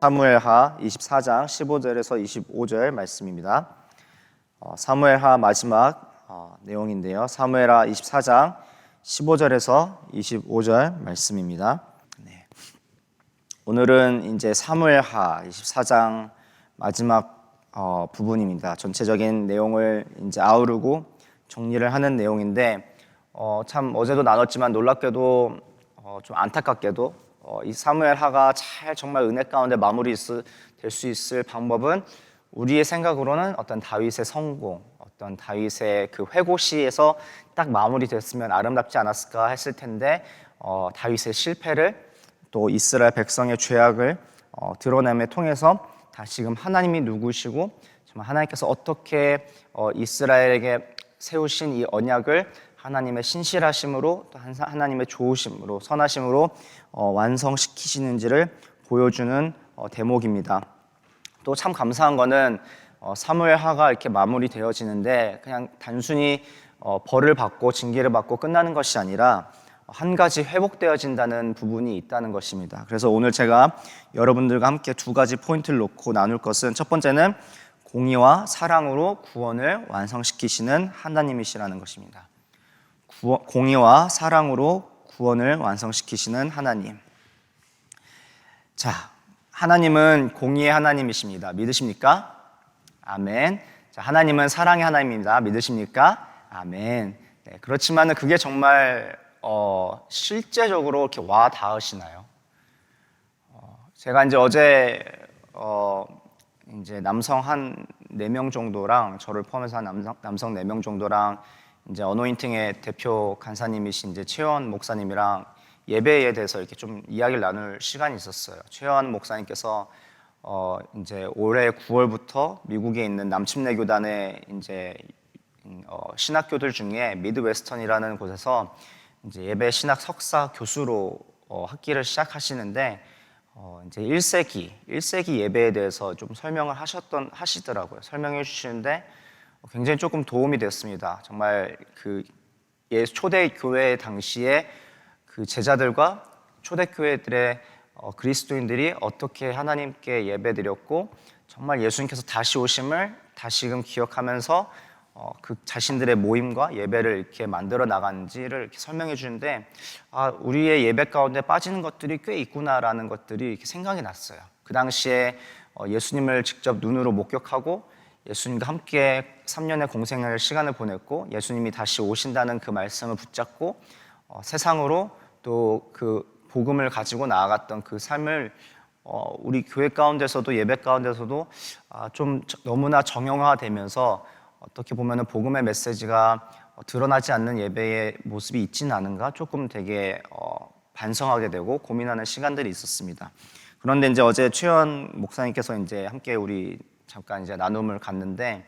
사무엘하 24장 15절에서 25절 말씀입니다. 사무엘하 마지막 내용인데요. 사무엘하 24장 15절에서 25절 말씀입니다. 오늘은 이제 사무엘하 24장 마지막 부분입니다. 전체적인 내용을 이제 아우르고 정리를 하는 내용인데 참 어제도 나눴지만 놀랍게도 좀 안타깝게도 이 사무엘하가 정말 은혜 가운데 마무리 될 수 있을 방법은 우리의 생각으로는 어떤 다윗의 성공, 어떤 다윗의 그 회고시에서 딱 마무리됐으면 아름답지 않았을까 했을 텐데 다윗의 실패를 또 이스라엘 백성의 죄악을 드러냄에 통해서 다시금 하나님이 누구시고 정말 하나님께서 어떻게 이스라엘에게 세우신 이 언약을 하나님의 신실하심으로 또 하나님의 좋으심으로 선하심으로 완성시키시는지를 보여주는 대목입니다. 또 참 감사한 거는 사무엘하가 이렇게 마무리되어지는데 그냥 단순히 벌을 받고 징계를 받고 끝나는 것이 아니라 한 가지 회복되어진다는 부분이 있다는 것입니다. 그래서 오늘 제가 여러분들과 함께 두 가지 포인트를 놓고 나눌 것은, 첫 번째는 공의와 사랑으로 구원을 완성시키시는 하나님이시라는 것입니다. 공의와 사랑으로 구원을 완성시키시는 하나님. 자, 하나님은 공의의 하나님이십니다. 믿으십니까? 아멘. 자, 하나님은 사랑의 하나님입니다. 믿으십니까? 아멘. 네, 그렇지만 그게 정말 실제적으로 이렇게 와 닿으시나요? 제가 이제 어제 이제 남성 한 4명 정도랑 저를 포함해서 한 남성 4명 정도랑 이제 어노인팅의 대표 간사님이신 이제 최원 목사님이랑 예배에 대해서 이렇게 좀 이야기를 나눌 시간이 있었어요. 최원 목사님께서 이제 올해 9월부터 미국에 있는 남침내 교단의 이제 신학교들 중에 미드웨스턴이라는 곳에서 이제 예배 신학 석사 교수로 학기를 시작하시는데 이제 1세기 예배에 대해서 좀 설명을 하시더라고요. 설명해 주시는데 굉장히 조금 도움이 됐습니다. 정말 그 초대교회 당시에 그 제자들과 초대교회들의 그리스도인들이 어떻게 하나님께 예배드렸고 정말 예수님께서 다시 오심을 다시금 기억하면서 그 자신들의 모임과 예배를 이렇게 만들어 나가는지를 이렇게 설명해 주는데 우리의 예배 가운데 빠지는 것들이 꽤 있구나라는 것들이 이렇게 생각이 났어요. 그 당시에 예수님을 직접 눈으로 목격하고 예수님과 함께 3년의 공생의 시간을 보냈고 예수님이 다시 오신다는 그 말씀을 붙잡고 세상으로 또 그 복음을 가지고 나아갔던 그 삶을 우리 교회 가운데서도 예배 가운데서도 좀 너무나 정형화되면서 어떻게 보면 복음의 메시지가 드러나지 않는 예배의 모습이 있지는 않은가 조금 되게 반성하게 되고 고민하는 시간들이 있었습니다. 그런데 이제 어제 최원 목사님께서 이제 함께 우리 잠깐 이제 나눔을 갔는데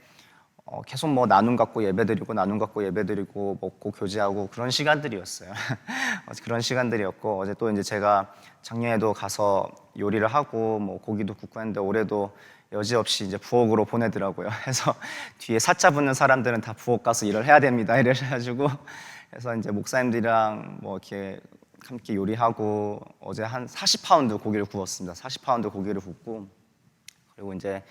계속 뭐 나눔 갖고 예배드리고 나눔 갖고 예배드리고 먹고 교제하고 그런 시간들이었어요. 그런 시간들이었고 어제 또 이제 제가 작년에도 가서 요리를 하고 뭐 고기도 굽고 했는데 올해도 여지없이 이제 부엌으로 보내더라고요. 그래서 뒤에 사자 붙는 사람들은 다 부엌 가서 일을 해야 됩니다. 이래가지고 그래서 이제 목사님들이랑 뭐 이렇게 함께 요리하고 어제 한 40파운드 고기를 구웠습니다. 40파운드 고기를 굽고 그리고 이제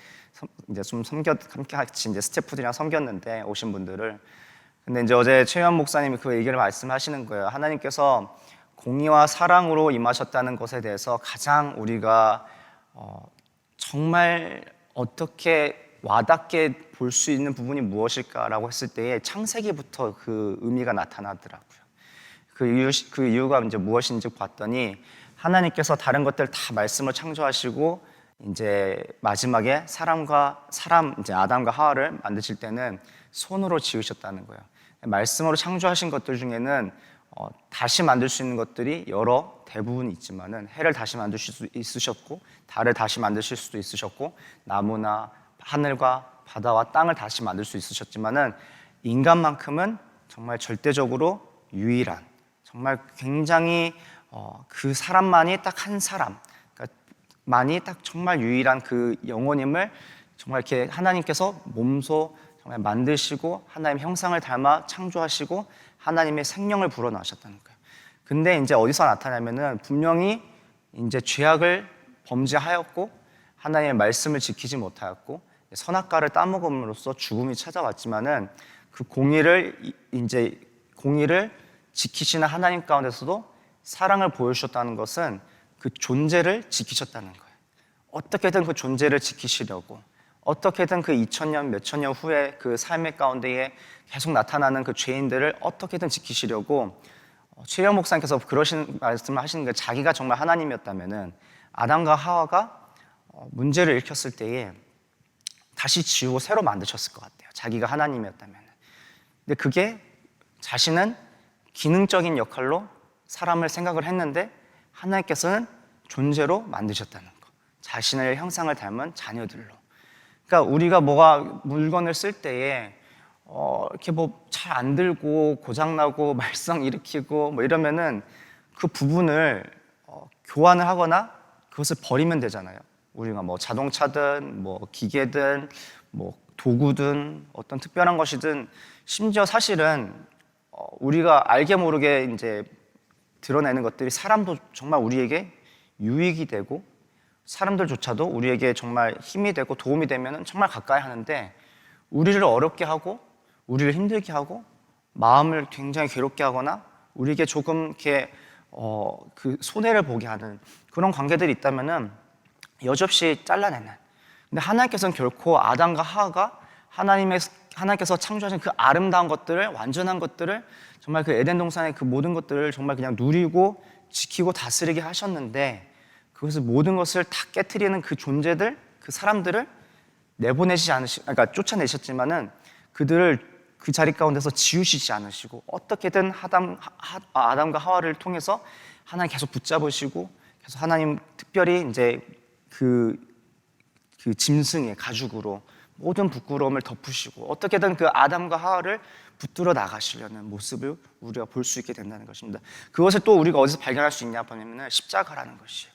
좀 함께 같이 이제 스태프들이랑 섬겼는데 오신 분들을. 근데 이제 어제 최현 목사님이 그 얘기를 말씀하시는 거예요. 하나님께서 공의와 사랑으로 임하셨다는 것에 대해서 가장 우리가 정말 어떻게 와닿게 볼 수 있는 부분이 무엇일까라고 했을 때에 창세기부터 그 의미가 나타나더라고요. 그 이유가 이제 무엇인지 봤더니 하나님께서 다른 것들 다 말씀을 창조하시고 이제 마지막에 사람 이제 아담과 하와를 만드실 때는 손으로 지으셨다는 거예요. 말씀으로 창조하신 것들 중에는 다시 만들 수 있는 것들이 대부분 있지만은 해를 다시 만드실 수 있으셨고 달을 다시 만드실 수도 있으셨고 나무나 하늘과 바다와 땅을 다시 만들 수 있으셨지만은 인간만큼은 정말 절대적으로 유일한 정말 굉장히 그 사람만이 딱 한 사람 만이 딱 정말 유일한 그 영혼임을 정말 이렇게 하나님께서 몸소 정말 만드시고 하나님 형상을 닮아 창조하시고 하나님의 생명을 불어넣으셨다는 거예요. 근데 이제 어디서 나타나면은 분명히 이제 죄악을 범죄하였고 하나님의 말씀을 지키지 못하였고 선악과를 따먹음으로써 죽음이 찾아왔지만은 그 공의를 지키시는 하나님 가운데서도 사랑을 보여주셨다는 것은 그 존재를 지키셨다는 거예요. 어떻게든 그 존재를 지키시려고, 어떻게든 그 2000년 몇천 년 후에 그 삶의 가운데에 계속 나타나는 그 죄인들을 어떻게든 지키시려고 최영 목사님께서 그러신 말씀을 하시는 게, 자기가 정말 하나님이었다면은 아담과 하와가 문제를 일으켰을 때에 다시 지우고 새로 만드셨을 것 같아요. 자기가 하나님이었다면. 근데 그게 자신은 기능적인 역할로 사람을 생각을 했는데 하나님께서는 존재로 만드셨다는 거. 자신의 형상을 닮은 자녀들로. 그러니까 우리가 물건을 쓸 때에 이렇게 잘 안 들고 고장나고 말썽 일으키고 이러면은 그 부분을 교환을 하거나 그것을 버리면 되잖아요. 우리가 자동차든 기계든 도구든 어떤 특별한 것이든, 심지어 사실은 우리가 알게 모르게 이제 드러내는 것들이 사람도 정말 우리에게 유익이 되고 사람들조차도 우리에게 정말 힘이 되고 도움이 되면 정말 가까이 하는데, 우리를 어렵게 하고 우리를 힘들게 하고 마음을 굉장히 괴롭게 하거나 우리에게 조금 이렇게 그 손해를 보게 하는 그런 관계들이 있다면은 여지없이 잘라내는. 근데 하나님께서는 결코 아담과 하와가 하나님께서 창조하신 그 아름다운 것들을, 완전한 것들을, 정말 그 에덴 동산의 그 모든 것들을 정말 그냥 누리고 지키고 다스리게 하셨는데, 그것을 모든 것을 다 깨트리는 그 존재들, 그 사람들을 그러니까 쫓아내셨지만은 그들을 그 자리 가운데서 지우시지 않으시고 어떻게든 아담과 하와를 통해서 하나님 계속 붙잡으시고, 계속 하나님 특별히 이제 그 짐승의 가죽으로 모든 부끄러움을 덮으시고 어떻게든 그 아담과 하와를 붙들어 나가시려는 모습을 우리가 볼 수 있게 된다는 것입니다. 그것을 또 우리가 어디서 발견할 수 있냐 하면 십자가라는 것이에요.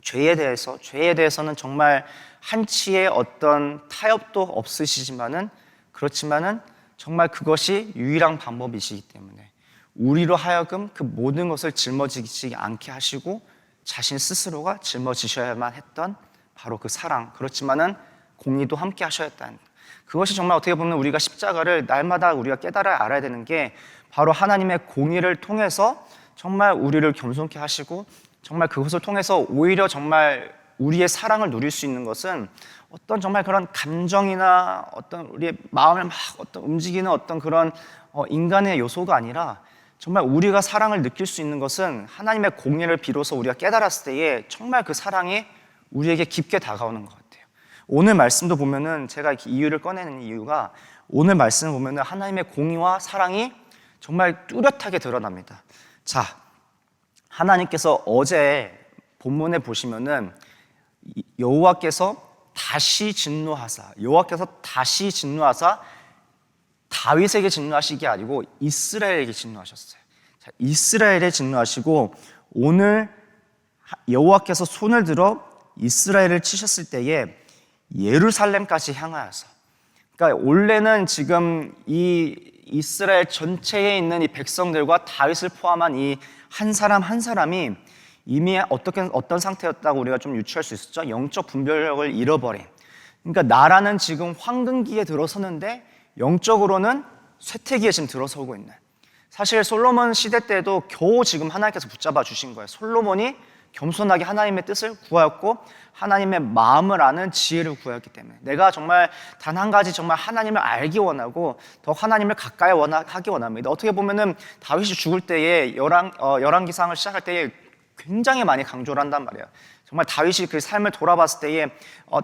죄에 대해서는 정말 한치의 어떤 타협도 없으시지만은, 그렇지만은 정말 그것이 유일한 방법이시기 때문에 우리로 하여금 그 모든 것을 짊어지지 않게 하시고 자신 스스로가 짊어지셔야만 했던 바로 그 사랑, 그렇지만은 공의도 함께 하셔야 했다는, 그것이 정말 어떻게 보면 우리가 십자가를 날마다 우리가 알아야 되는 게, 바로 하나님의 공의를 통해서 정말 우리를 겸손케 하시고, 정말 그것을 통해서 오히려 정말 우리의 사랑을 누릴 수 있는 것은 어떤 정말 그런 감정이나 어떤 우리의 마음을 어떤 움직이는 어떤 그런 인간의 요소가 아니라, 정말 우리가 사랑을 느낄 수 있는 것은 하나님의 공의를 비로소 우리가 깨달았을 때에 정말 그 사랑이 우리에게 깊게 다가오는 것 같아요. 오늘 말씀도 보면은, 제가 이렇게 이유를 꺼내는 이유가, 오늘 말씀을 보면은 하나님의 공의와 사랑이 정말 뚜렷하게 드러납니다. 자, 하나님께서 어제 본문에 보시면은 여호와께서 다시 진노하사 다윗에게 진노하시기 게 아니고 이스라엘에게 진노하셨어요. 자, 이스라엘에 진노하시고, 오늘 여호와께서 손을 들어 이스라엘을 치셨을 때에 예루살렘까지 향하여서, 그러니까 원래는 지금 이 이스라엘 전체에 있는 이 백성들과 다윗을 포함한 이 한 사람 한 사람이 이미 어떤 상태였다고 우리가 좀 유추할 수 있었죠. 영적 분별력을 잃어버린, 그러니까 나라는 지금 황금기에 들어서는데 영적으로는 쇠퇴기에 지금 들어서고 있는, 사실 솔로몬 시대 때도 겨우 지금 하나님께서 붙잡아 주신 거예요. 솔로몬이 겸손하게 하나님의 뜻을 구하였고 하나님의 마음을 아는 지혜를 구하였기 때문에, 내가 정말 단 한 가지 정말 하나님을 알기 원하고 더 하나님을 가까이 하기 원합니다. 어떻게 보면은 다윗이 죽을 때에 열왕기상을 시작할 때에 굉장히 많이 강조를 한단 말이에요. 정말 다윗이 그 삶을 돌아봤을 때에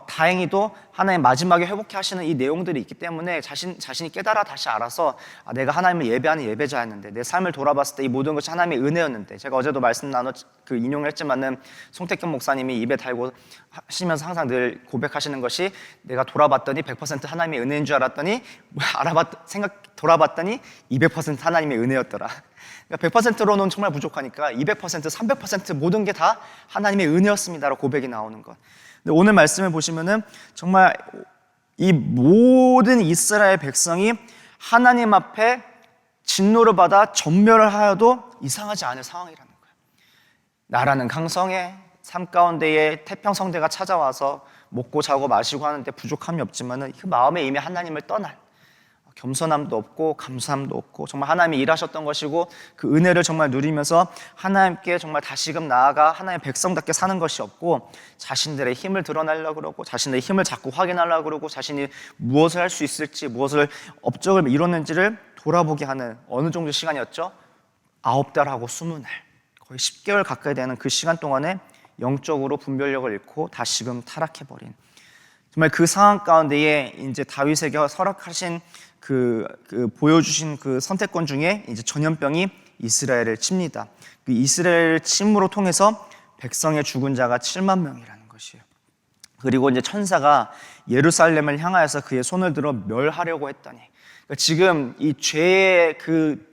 다행히도 하나님 마지막에 회복해 하시는 이 내용들이 있기 때문에 자신이 깨달아 다시 알아서 내가 하나님을 예배하는 예배자였는데, 내 삶을 돌아봤을 때 이 모든 것이 하나님의 은혜였는데, 제가 어제도 말씀 인용을 했지만은 송택현 목사님이 입에 달고 하시면서 항상 늘 고백하시는 것이, 내가 돌아봤더니 100% 하나님의 은혜인 줄 알았더니 돌아봤더니 200% 하나님의 은혜였더라. 그러니까 100%로는 정말 부족하니까 200%, 300% 모든 게 다 하나님의 은혜였습니다라고 고백이 나오는 것. 근데 오늘 말씀을 보시면은 정말 이 모든 이스라엘 백성이 하나님 앞에 진노를 받아 전멸을 하여도 이상하지 않을 상황이라는 거예요. 나라는 강성해, 삶 가운데에 태평성대가 찾아와서 먹고 자고 마시고 하는데 부족함이 없지만은 그 마음에 이미 하나님을 떠난 겸손함도 없고 감사함도 없고 정말 하나님이 일하셨던 것이고 그 은혜를 정말 누리면서 하나님께 정말 다시금 나아가 하나님의 백성답게 사는 것이 없고 자신들의 힘을 드러내려고 그러고 자신의 힘을 자꾸 확인하려고 그러고 자신이 무엇을 할 수 있을지 무엇을 업적을 이뤘는지를 돌아보게 하는 어느 정도 시간이었죠? 9달하고 20날 거의 10개월 가까이 되는 그 시간 동안에 영적으로 분별력을 잃고 다시금 타락해버린 정말 그 상황 가운데에 이제 다윗에게 허락하신 보여주신 그 선택권 중에 이제 전염병이 이스라엘을 칩니다. 그 이스라엘 침으로 통해서 백성의 죽은 자가 7만 명이라는 것이에요. 그리고 이제 천사가 예루살렘을 향하여서 그의 손을 들어 멸하려고 했더니 그러니까 지금 이 죄의 그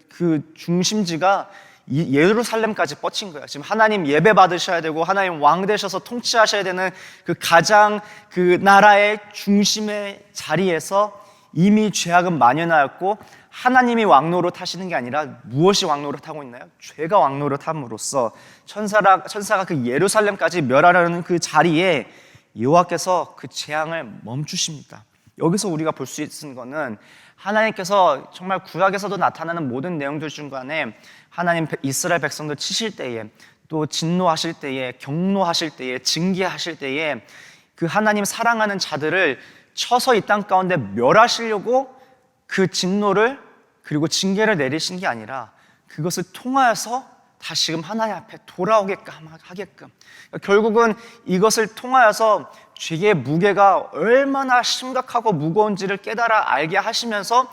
중심지가 예루살렘까지 뻗친 거예요. 지금 하나님 예배 받으셔야 되고 하나님 왕 되셔서 통치하셔야 되는 그 가장 그 나라의 중심의 자리에서 이미 죄악은 만연하였고 하나님이 왕노릇 하시는 게 아니라 무엇이 왕노릇 하고 있나요? 죄가 왕노릇 함으로써 천사가 그 예루살렘까지 멸하려는 그 자리에 여호와께서 그 재앙을 멈추십니다. 여기서 우리가 볼 수 있는 거는 하나님께서 정말 구약에서도 나타나는 모든 내용들 중간에 하나님 이스라엘 백성들 치실 때에 또 진노하실 때에 경노하실 때에 징계하실 때에 그 하나님 사랑하는 자들을 쳐서 이 땅 가운데 멸하시려고 그 진노를 그리고 징계를 내리신 게 아니라 그것을 통하여서 다시금 하나님 앞에 돌아오게끔 하게끔 결국은 이것을 통하여서 죄의 무게가 얼마나 심각하고 무거운지를 깨달아 알게 하시면서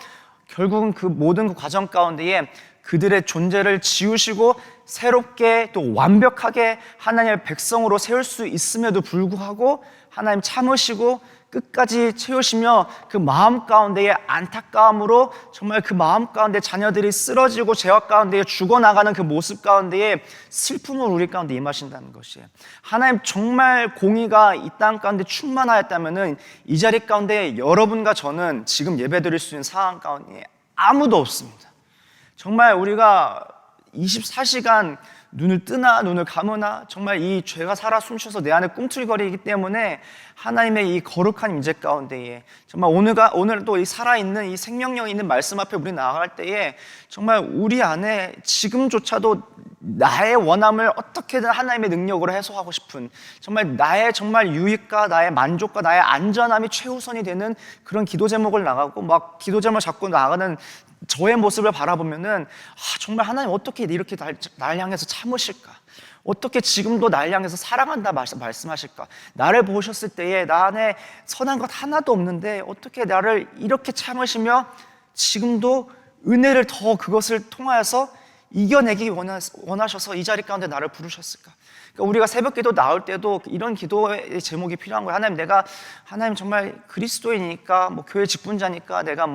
결국은 그 모든 그 과정 가운데에 그들의 존재를 지우시고 새롭게 또 완벽하게 하나님의 백성으로 세울 수 있음에도 불구하고 하나님 참으시고 끝까지 채우시며 그 마음 가운데의 안타까움으로 정말 그 마음 가운데 자녀들이 쓰러지고 죄악 가운데 죽어나가는 그 모습 가운데에 슬픔을 우리 가운데 임하신다는 것이에요. 하나님 정말 공의가 이 땅 가운데 충만하였다면 이 자리 가운데 여러분과 저는 지금 예배드릴 수 있는 상황 가운데 아무도 없습니다. 정말 우리가 24시간 눈을 뜨나 눈을 감으나 정말 이 죄가 살아 숨쉬어서 내 안에 꿈틀거리기 때문에 하나님의 이 거룩한 임재 가운데에 정말 오늘도 이 살아있는 이 생명력 있는 말씀 앞에 우리 나아갈 때에 정말 우리 안에 지금조차도 나의 원함을 어떻게든 하나님의 능력으로 해소하고 싶은 정말 나의 정말 유익과 나의 만족과 나의 안전함이 최우선이 되는 그런 기도 제목을 나가고 막 기도 제목을 잡고 나가는 저의 모습을 바라보면은 정말 하나님 어떻게 이렇게 날 향해서 참으실까? 어떻게 지금도 날 향해서 사랑한다 말씀하실까? 나를 보셨을 때에 나 안에 선한 것 하나도 없는데 어떻게 나를 이렇게 참으시며 지금도 은혜를 더 그것을 통하여서 이겨내기 원하셔서 이 자리 가운데 나를 부르셨을까? 그러니까 우리가 새벽 기도 나올 때도 이런 기도의 제목이 필요한 거예요. 하나님 정말 그리스도이니까 뭐 교회 직분자니까 내가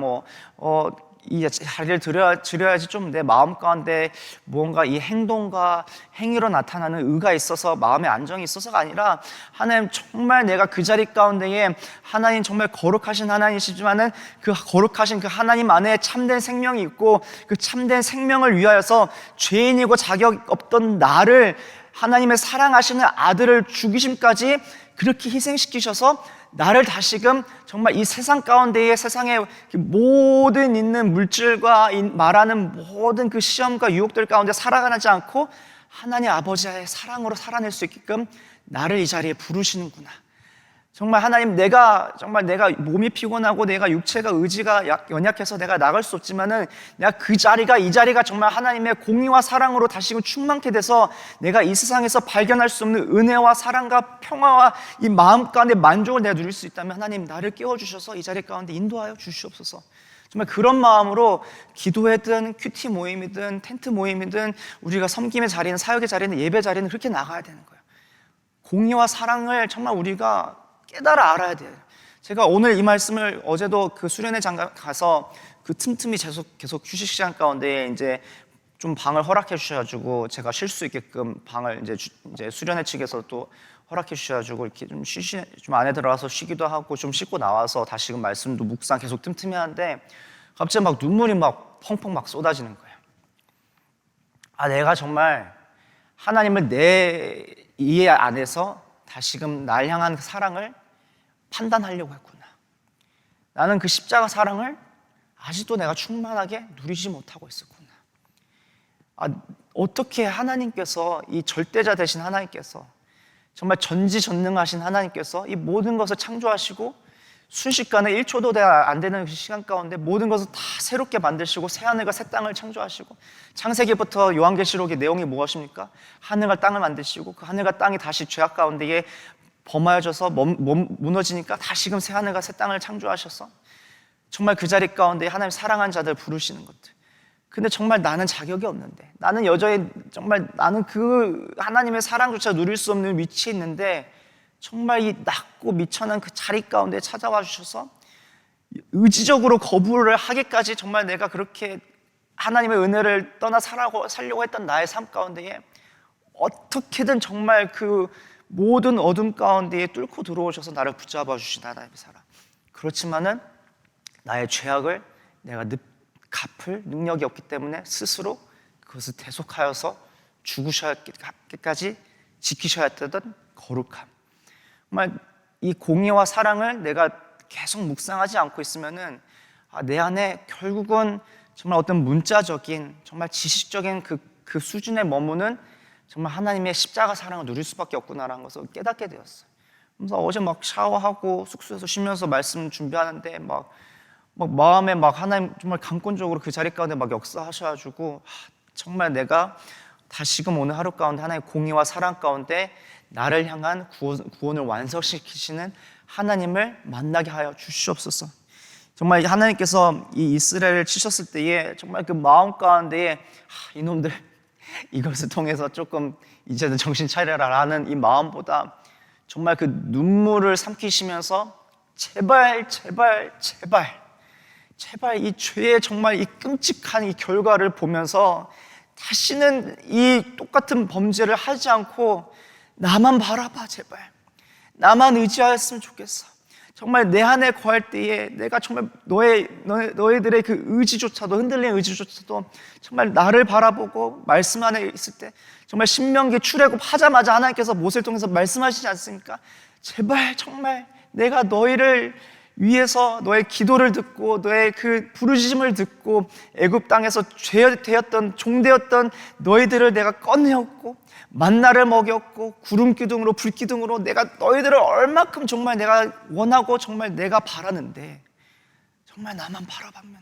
이 자리를 드려야지 좀 내 마음 가운데 무언가 이 행동과 행위로 나타나는 의가 있어서 마음의 안정이 있어서가 아니라 하나님 정말 내가 그 자리 가운데에 하나님 정말 거룩하신 하나님이시지만은 그 거룩하신 그 하나님 안에 참된 생명이 있고 그 참된 생명을 위하여서 죄인이고 자격 없던 나를 하나님의 사랑하시는 아들을 죽이심까지 그렇게 희생시키셔서 나를 다시금 정말 이 세상 가운데에 세상의 모든 있는 물질과 말하는 모든 그 시험과 유혹들 가운데 살아가지 않고 하나님 아버지의 사랑으로 살아낼 수 있게끔 나를 이 자리에 부르시는구나. 정말 하나님 내가 몸이 피곤하고 내가 육체가 의지가 연약해서 내가 나갈 수 없지만은 내가 이 자리가 정말 하나님의 공의와 사랑으로 다시금 충만케 돼서 내가 이 세상에서 발견할 수 없는 은혜와 사랑과 평화와 이 마음 가운데 만족을 내가 누릴 수 있다면 하나님 나를 깨워주셔서 이 자리 가운데 인도하여 주시옵소서. 정말 그런 마음으로 기도회든 큐티 모임이든 텐트 모임이든 우리가 섬김의 자리는 사역의 자리는 예배 자리는 그렇게 나가야 되는 거예요. 공의와 사랑을 정말 우리가 깨달아 알아야 돼요. 제가 오늘 이 말씀을 어제도 그 수련회 장가 가서 그 틈틈이 계속 휴식 시간 가운데 이제 좀 방을 허락해 주셔가지고 제가 쉴 수 있게끔 방을 이제 수련회 측에서 또 허락해 주셔가지고 이렇게 좀 안에 들어가서 쉬기도 하고 좀 씻고 나와서 다시금 말씀도 묵상 계속 틈틈이 하는데 갑자기 막 눈물이 막 펑펑 막 쏟아지는 거예요. 내가 정말 하나님을 내 이해 안에서 다시금 날 향한 그 사랑을 판단하려고 했구나. 나는 그 십자가 사랑을 아직도 내가 충만하게 누리지 못하고 있었구나. 어떻게 하나님께서, 이 절대자 되신 하나님께서, 정말 전지전능하신 하나님께서 이 모든 것을 창조하시고 순식간에 1초도 안 되는 그 시간 가운데 모든 것을 다 새롭게 만드시고 새하늘과 새 땅을 창조하시고, 창세기부터 요한계시록의 내용이 무엇입니까? 하늘과 땅을 만드시고 그 하늘과 땅이 다시 죄악 가운데에 범하여져서 무너지니까 다시금 새하늘과 새 땅을 창조하셔서 정말 그 자리 가운데 하나님 사랑한 자들 부르시는 것들. 근데 정말 나는 자격이 없는데, 나는 여전히 정말 나는 그 하나님의 사랑조차 누릴 수 없는 위치에 있는데, 정말 이 낮고 미천한 그 자리 가운데 찾아와 주셔서 의지적으로 거부를 하기까지 정말 내가 그렇게 하나님의 은혜를 떠나 살려고 했던 나의 삶 가운데에 어떻게든 정말 그 모든 어둠 가운데에 뚫고 들어오셔서 나를 붙잡아 주신 하나님의 사랑. 그렇지만은 나의 죄악을 내가 갚을 능력이 없기 때문에 스스로 그것을 대속하여서 죽으셔야까지 지키셔야 했던 거룩함. 정말 이 공의와 사랑을 내가 계속 묵상하지 않고 있으면은 내 안에 결국은 정말 어떤 문자적인, 정말 지식적인 그 수준에 머무는 정말 하나님의 십자가 사랑을 누릴 수밖에 없구나라는 것을 깨닫게 되었어요. 그래서 어제 막 샤워하고 숙소에서 쉬면서 말씀 준비하는데 막 마음에 막 하나님 정말 강권적으로 그 자리 가운데 막 역사하셔가지고 정말 내가 다시금 오늘 하루 가운데 하나님의 공의와 사랑 가운데 나를 향한 구원을 완성시키시는 하나님을 만나게 하여 주시옵소서. 정말 하나님께서 이 이스라엘을 치셨을 때에 정말 그 마음 가운데에 이놈들 이것을 통해서 조금 이제는 정신 차려라라는 이 마음보다 정말 그 눈물을 삼키시면서 제발 이 죄의 정말 이 끔찍한 이 결과를 보면서 다시는 이 똑같은 범죄를 하지 않고 나만 바라봐, 제발. 나만 의지하였으면 좋겠어. 정말 내 안에 거할 때에 내가 정말 너희들의 그 의지조차도, 흔들리는 의지조차도 정말 나를 바라보고 말씀 안에 있을 때 정말 신명기 출애굽 하자마자 하나님께서 모세를 통해서 말씀하시지 않습니까? 제발 정말 내가 너희를 위해서 너의 기도를 듣고 너의 그 부르짖음을 듣고 애굽 땅에서 죄되었던 종되었던 너희들을 내가 꺼내었고 만나를 먹였고 구름 기둥으로 불 기둥으로 내가 너희들을 얼마큼 정말 내가 원하고 정말 내가 바라는데 정말 나만 바라보면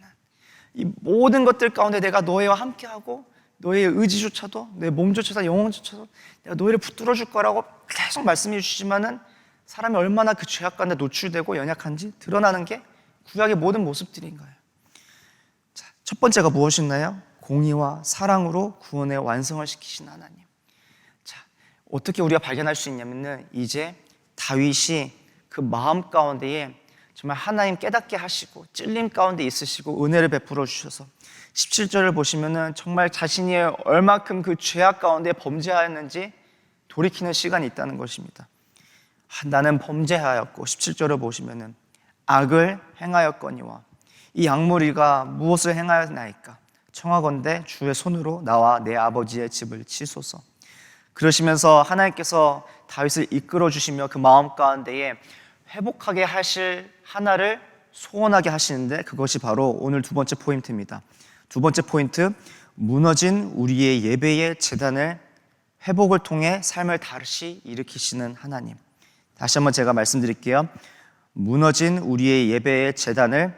이 모든 것들 가운데 내가 너희와 함께하고 너의 의지조차도 내 몸조차도 영혼조차도 내가 너희를 붙들어 줄 거라고 계속 말씀해 주시지만은 사람이 얼마나 그 죄악 가운데 노출되고 연약한지 드러나는 게 구약의 모든 모습들인 거예요. 자, 첫 번째가 무엇이었나요? 공의와 사랑으로 구원의 완성을 시키신 하나님. 자, 어떻게 우리가 발견할 수 있냐면은 이제 다윗이 그 마음 가운데에 정말 하나님 깨닫게 하시고 찔림 가운데 있으시고 은혜를 베풀어 주셔서 17절을 보시면은 정말 자신이 얼마큼 그 죄악 가운데 범죄하였는지 돌이키는 시간이 있다는 것입니다. 나는 범죄하였고 17절을 보시면은 악을 행하였거니와 이 악무리가 무엇을 행하였나이까? 청하건대 주의 손으로 나와 내 아버지의 집을 치소서. 그러시면서 하나님께서 다윗을 이끌어 주시며 그 마음 가운데에 회복하게 하실 하나를 소원하게 하시는데 그것이 바로 오늘 두 번째 포인트입니다. 두 번째 포인트, 무너진 우리의 예배의 제단을 회복을 통해 삶을 다시 일으키시는 하나님. 다시 한번 제가 말씀드릴게요. 무너진 우리의 예배의 제단을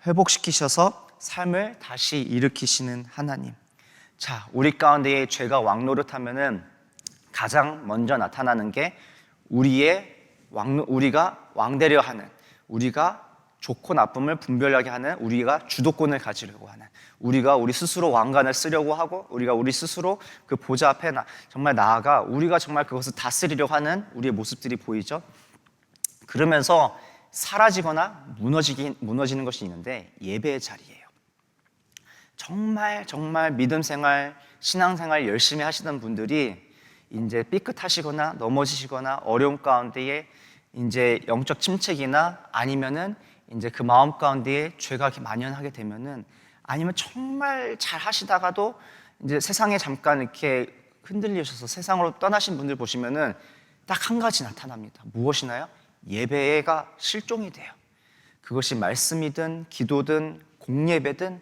회복시키셔서 삶을 다시 일으키시는 하나님. 자, 우리 가운데에 죄가 왕노릇하면은 가장 먼저 나타나는 게 우리가 왕되려 하는, 우리가 좋고 나쁨을 분별하게 하는, 우리가 주도권을 가지려고 하는, 우리가 우리 스스로 왕관을 쓰려고 하고 우리가 우리 스스로 그 보좌 앞에 정말 나아가 우리가 정말 그것을 다스리려고 하는 우리의 모습들이 보이죠. 그러면서 사라지거나 무너지는 것이 있는데 예배의 자리예요. 정말 믿음 생활, 신앙 생활 열심히 하시던 분들이 이제 삐끗하시거나 넘어지시거나 어려움 가운데에 이제 영적 침체기나 아니면은 이제 그 마음 가운데에 죄가 만연하게 되면은, 아니면 정말 잘 하시다가도 이제 세상에 잠깐 이렇게 흔들리셔서 세상으로 떠나신 분들 보시면은 딱 한 가지 나타납니다. 무엇이나요? 예배가 실종이 돼요. 그것이 말씀이든 기도든 공예배든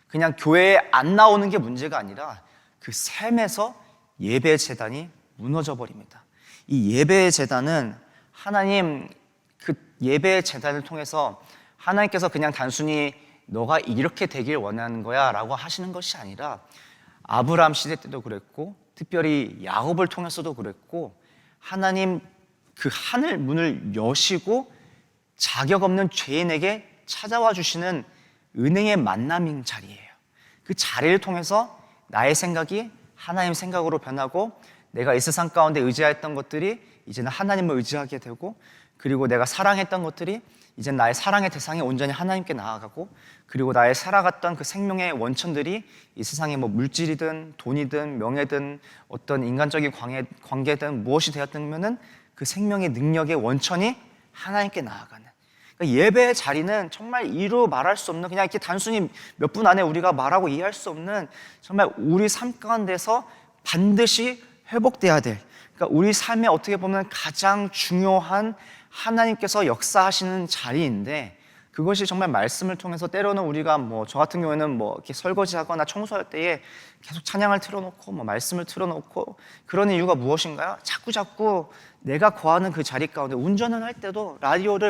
그냥 교회에 안 나오는 게 문제가 아니라 그 삶에서 예배 재단이 무너져 버립니다. 이 예배 재단은 하나님 그 예배 재단을 통해서 하나님께서 그냥 단순히 너가 이렇게 되길 원하는 거야 라고 하시는 것이 아니라 아브라함 시대 때도 그랬고 특별히 야곱을 통해서도 그랬고 하나님 그 하늘 문을 여시고 자격 없는 죄인에게 찾아와 주시는 은혜의 만남인 자리예요. 그 자리를 통해서 나의 생각이 하나님 생각으로 변하고 내가 이 세상 가운데 의지했던 것들이 이제는 하나님을 의지하게 되고 그리고 내가 사랑했던 것들이 이제 나의 사랑의 대상이 온전히 하나님께 나아가고 그리고 나의 살아갔던 그 생명의 원천들이 이 세상에 뭐 물질이든 돈이든 명예든 어떤 인간적인 관계든 무엇이 되었든면은 그 생명의 능력의 원천이 하나님께 나아가는 그러니까 예배의 자리는 정말 이루 말할 수 없는 그냥 이렇게 단순히 몇 분 안에 우리가 말하고 이해할 수 없는 정말 우리 삶 가운데서 반드시 회복돼야 될 그러니까 우리 삶에 어떻게 보면 가장 중요한 하나님께서 역사하시는 자리인데 그것이 정말 말씀을 통해서 때로는 우리가 뭐 저 같은 경우에는 뭐 이렇게 설거지하거나 청소할 때에 계속 찬양을 틀어놓고 뭐 말씀을 틀어놓고 그런 이유가 무엇인가요? 자꾸 내가 거하는 그 자리 가운데 운전을 할 때도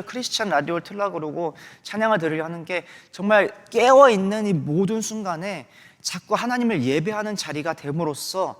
크리스찬 라디오를 틀려고 그러고 찬양을 들으려 하는 게 정말 깨어있는 이 모든 순간에 자꾸 하나님을 예배하는 자리가 됨으로써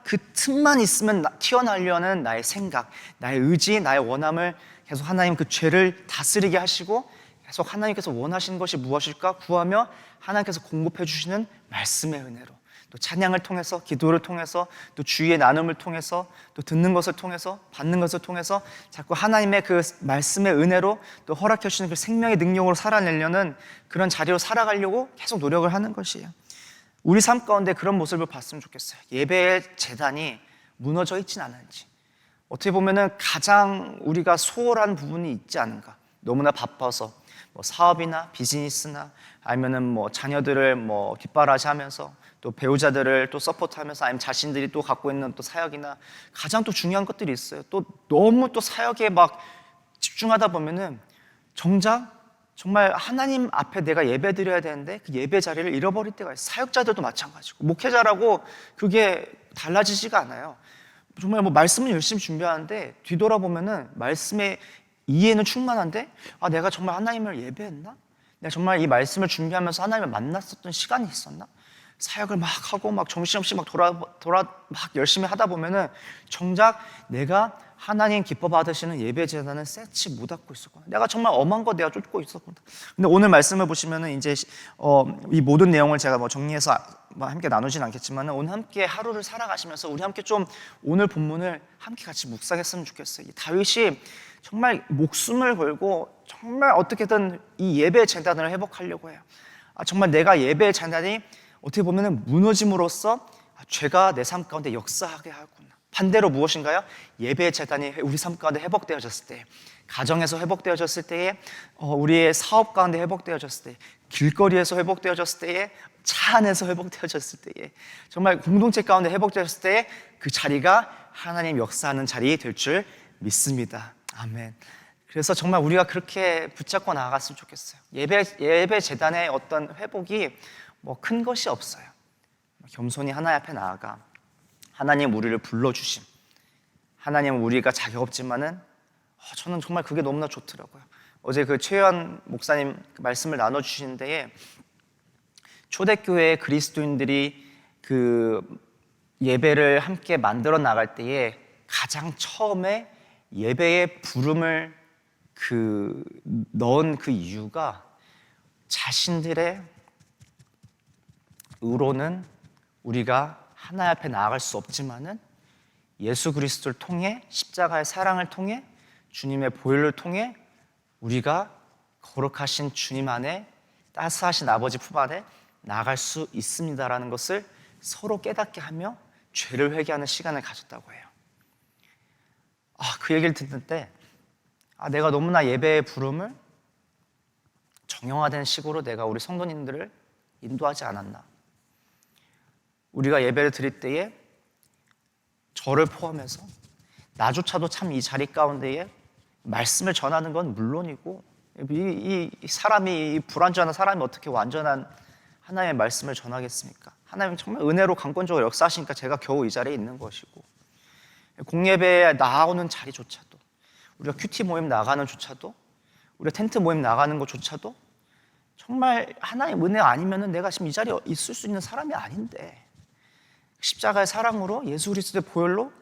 그 틈만 있으면 튀어나오려는 나의 생각, 나의 의지, 나의 원함을 계속 하나님 그 죄를 다스리게 하시고 계속 하나님께서 원하시는 것이 무엇일까 구하며 하나님께서 공급해 주시는 말씀의 은혜로 또 찬양을 통해서 기도를 통해서 또 주의의 나눔을 통해서 또 듣는 것을 통해서 받는 것을 통해서 자꾸 하나님의 그 말씀의 은혜로 또 허락해 주시는 그 생명의 능력으로 살아내려는 그런 자리로 살아가려고 계속 노력을 하는 것이에요. 우리 삶 가운데 그런 모습을 봤으면 좋겠어요. 예배의 재단이 무너져 있진 않은지 어떻게 보면은 가장 우리가 소홀한 부분이 있지 않은가 너무나 바빠서 뭐 사업이나 비즈니스나 아니면은 뭐 자녀들을 뭐 뒷바라지하면서 또 배우자들을 또 서포트하면서 아니면 자신들이 또 갖고 있는 또 사역이나 가장 또 중요한 것들이 있어요. 또 너무 또 사역에 막 집중하다 보면은 정작 정말 하나님 앞에 내가 예배 드려야 되는데 그 예배 자리를 잃어버릴 때가 있어요. 사역자들도 마찬가지고 목회자라고 그게 달라지지가 않아요. 정말 뭐 말씀은 열심히 준비하는데 뒤돌아보면은 말씀의 이해는 충만한데 내가 정말 하나님을 예배했나? 내가 정말 이 말씀을 준비하면서 하나님을 만났었던 시간이 있었나? 사역을 막 하고 막 정신없이 막 막 열심히 하다 보면은 정작 내가 하나님 기뻐 받으시는 예배 제단은 세치 못하고 있었구나. 내가 정말 엄한 거 내가 쫓고 있었구나. 근데 오늘 말씀을 보시면은 이제 이 모든 내용을 제가 뭐 정리해서 함께 나누진 않겠지만은 오늘 함께 하루를 살아가시면서 우리 함께 좀 오늘 본문을 함께 같이 묵상했으면 좋겠어요. 이 다윗이 정말 목숨을 걸고 정말 어떻게든 이 예배 제단을 회복하려고 해요. 정말 내가 예배 제단이 어떻게 보면은 무너짐으로써 죄가 내 삶 가운데 역사하게 하구나. 반대로 무엇인가요? 예배 재단이 우리 삶 가운데 회복되어졌을 때, 가정에서 회복되어졌을 때에, 우리의 사업 가운데 회복되어졌을 때, 길거리에서 회복되어졌을 때에, 차 안에서 회복되어졌을 때에, 정말 공동체 가운데 회복되었을 때에 그 자리가 하나님 역사하는 자리 될 줄 믿습니다. 아멘. 그래서 정말 우리가 그렇게 붙잡고 나아갔으면 좋겠어요. 예배 재단의 어떤 회복이 뭐 큰 것이 없어요. 겸손히 하나님 앞에 나아가 하나님 우리를 불러주심, 하나님 우리가 자격 없지만은 저는 정말 그게 너무나 좋더라고요. 어제 그 최현 목사님 말씀을 나눠주신 데에 초대교회 그리스도인들이 그 예배를 함께 만들어 나갈 때에 가장 처음에 예배의 부름을 넣은 그 이유가 자신들의 의로는 우리가 하나님 앞에 나아갈 수 없지만은 예수 그리스도를 통해 십자가의 사랑을 통해 주님의 보혈을 통해 우리가 거룩하신 주님 안에 따스하신 아버지 품 안에 나아갈 수 있습니다라는 것을 서로 깨닫게 하며 죄를 회개하는 시간을 가졌다고 해요. 그 얘기를 듣는 때 내가 너무나 예배의 부름을 정형화된 식으로 내가 우리 성도님들을 인도하지 않았나. 우리가 예배를 드릴 때에 저를 포함해서 나조차도 참 이 자리 가운데에 말씀을 전하는 건 물론이고, 이 사람이, 이 불완전한 사람이 어떻게 완전한 하나님의 말씀을 전하겠습니까? 하나님 정말 은혜로 강권적으로 역사하시니까 제가 겨우 이 자리에 있는 것이고, 공예배에 나오는 자리조차도, 우리가 큐티 모임 나가는 조차도, 우리가 텐트 모임 나가는 것조차도 정말 하나님 은혜 아니면은 내가 지금 이 자리에 있을 수 있는 사람이 아닌데, 십자가의 사랑으로 예수 그리스도의 보혈로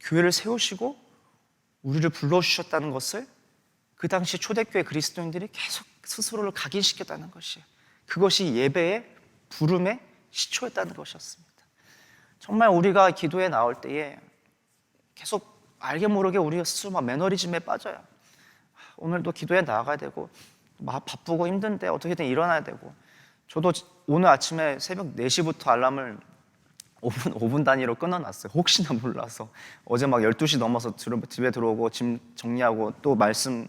교회를 세우시고 우리를 불러주셨다는 것을 그 당시 초대교회 그리스도인들이 계속 스스로를 각인시켰다는 것이에요. 그것이 예배의 부름의 시초였다는 것이었습니다. 정말 우리가 기도에 나올 때에 계속 알게 모르게 우리가 스스로 막 매너리즘에 빠져요. 오늘도 기도에 나가야 되고 막 바쁘고 힘든데 어떻게든 일어나야 되고, 저도 오늘 아침에 새벽 4시부터 알람을 5분 단위로 끊어놨어요. 혹시나 몰라서. 어제 막 12시 넘어서 집에 들어오고 짐 정리하고 또 말씀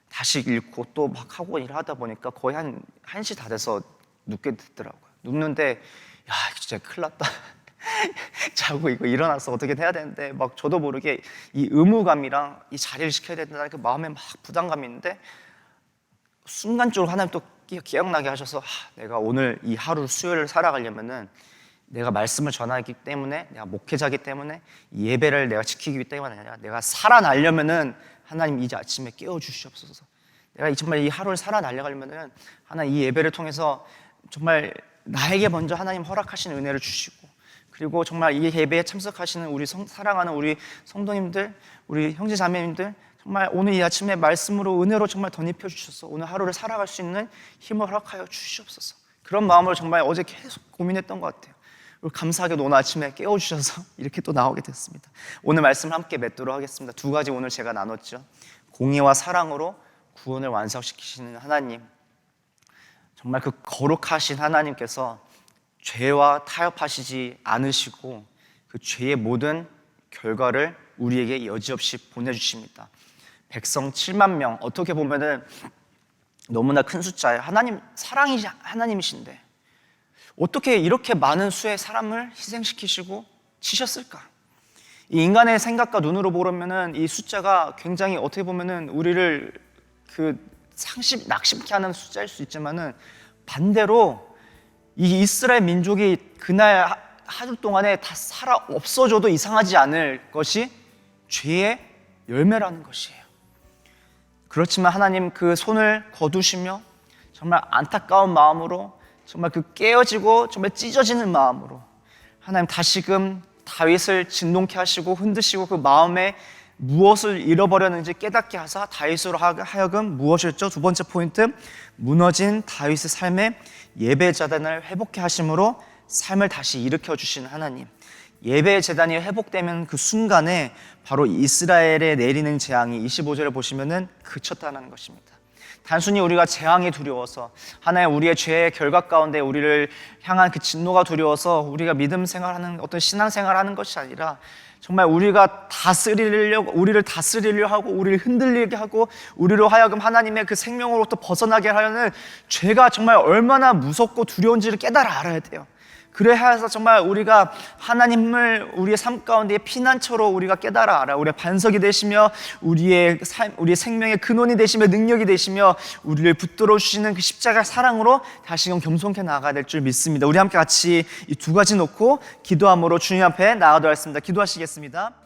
다시 읽고 또 막 하고 일하다 보니까 거의 한 1시 다 돼서 눕게 됐더라고요. 눕는데 야 진짜 큰일 났다. 자고 이거 일어나서 어떻게 해야 되는데 막 저도 모르게 이 의무감이랑 이 자리를 지켜야 된다는 그 마음에 막 부담감이 있는데, 순간적으로 하나님 또 기억나게 하셔서 내가 오늘 이 하루 수요일을 살아가려면은 내가 말씀을 전하기 때문에, 내가 목회자이기 때문에, 예배를 내가 지키기 때문에 아니라 내가 살아나려면은 하나님 이 아침에 깨워주시옵소서. 내가 정말 이 하루를 살아나려면은 하나님 이 예배를 통해서 정말 나에게 먼저 하나님 허락하신 은혜를 주시고, 그리고 정말 이 예배에 참석하시는 우리 사랑하는 우리 성도님들, 우리 형제 자매님들, 정말 오늘 이 아침에 말씀으로 은혜로 정말 덧입혀 주셔서 오늘 하루를 살아갈 수 있는 힘을 허락하여 주시옵소서. 그런 마음으로 정말 어제 계속 고민했던 것 같아요. 감사하게도 오늘 아침에 깨워주셔서 이렇게 또 나오게 됐습니다. 오늘 말씀을 함께 맺도록 하겠습니다. 2가지 오늘 제가 나눴죠. 공의와 사랑으로 구원을 완성시키시는 하나님, 정말 그 거룩하신 하나님께서 죄와 타협하시지 않으시고 그 죄의 모든 결과를 우리에게 여지없이 보내주십니다. 백성 7만 명, 어떻게 보면은 너무나 큰 숫자예요. 하나님 사랑이 하나님이신데 어떻게 이렇게 많은 수의 사람을 희생시키시고 치셨을까? 이 인간의 생각과 눈으로 보면은 이 숫자가 굉장히 어떻게 보면은 우리를 낙심케 하는 숫자일 수 있지만은, 반대로 이 이스라엘 민족이 그날 하루 동안에 다 살아 없어져도 이상하지 않을 것이 죄의 열매라는 것이에요. 그렇지만 하나님 그 손을 거두시며 정말 안타까운 마음으로, 정말 그 깨어지고 정말 찢어지는 마음으로 하나님 다시금 다윗을 진동케 하시고 흔드시고 그 마음에 무엇을 잃어버렸는지 깨닫게 하사 다윗으로 하여금 무엇이었죠? 2번째 포인트, 무너진 다윗의 삶에 예배 재단을 회복케 하심으로 삶을 다시 일으켜 주시는 하나님. 예배 재단이 회복되면 그 순간에 바로 이스라엘에 내리는 재앙이 25절을 보시면은 그쳤다는 것입니다. 단순히 우리가 재앙이 두려워서, 하나의 우리의 죄의 결과 가운데 우리를 향한 그 진노가 두려워서 우리가 믿음 생활하는 어떤 신앙 생활하는 것이 아니라, 정말 우리를 다스리려 하고 우리를 흔들리게 하고 우리로 하여금 하나님의 그 생명으로부터 벗어나게 하려는 죄가 정말 얼마나 무섭고 두려운지를 깨달아 알아야 돼요. 그래야 해서 정말 우리가 하나님을 우리의 삶 가운데 피난처로 우리가 깨달아 알아, 우리의 반석이 되시며 우리의 생명의 근원이 되시며 능력이 되시며 우리를 붙들어 주시는 그 십자가 사랑으로 다시금 겸손케 나아가야 될 줄 믿습니다. 우리 함께 같이 이 2가지 놓고 기도함으로 주님 앞에 나아가도록 하겠습니다. 기도하시겠습니다.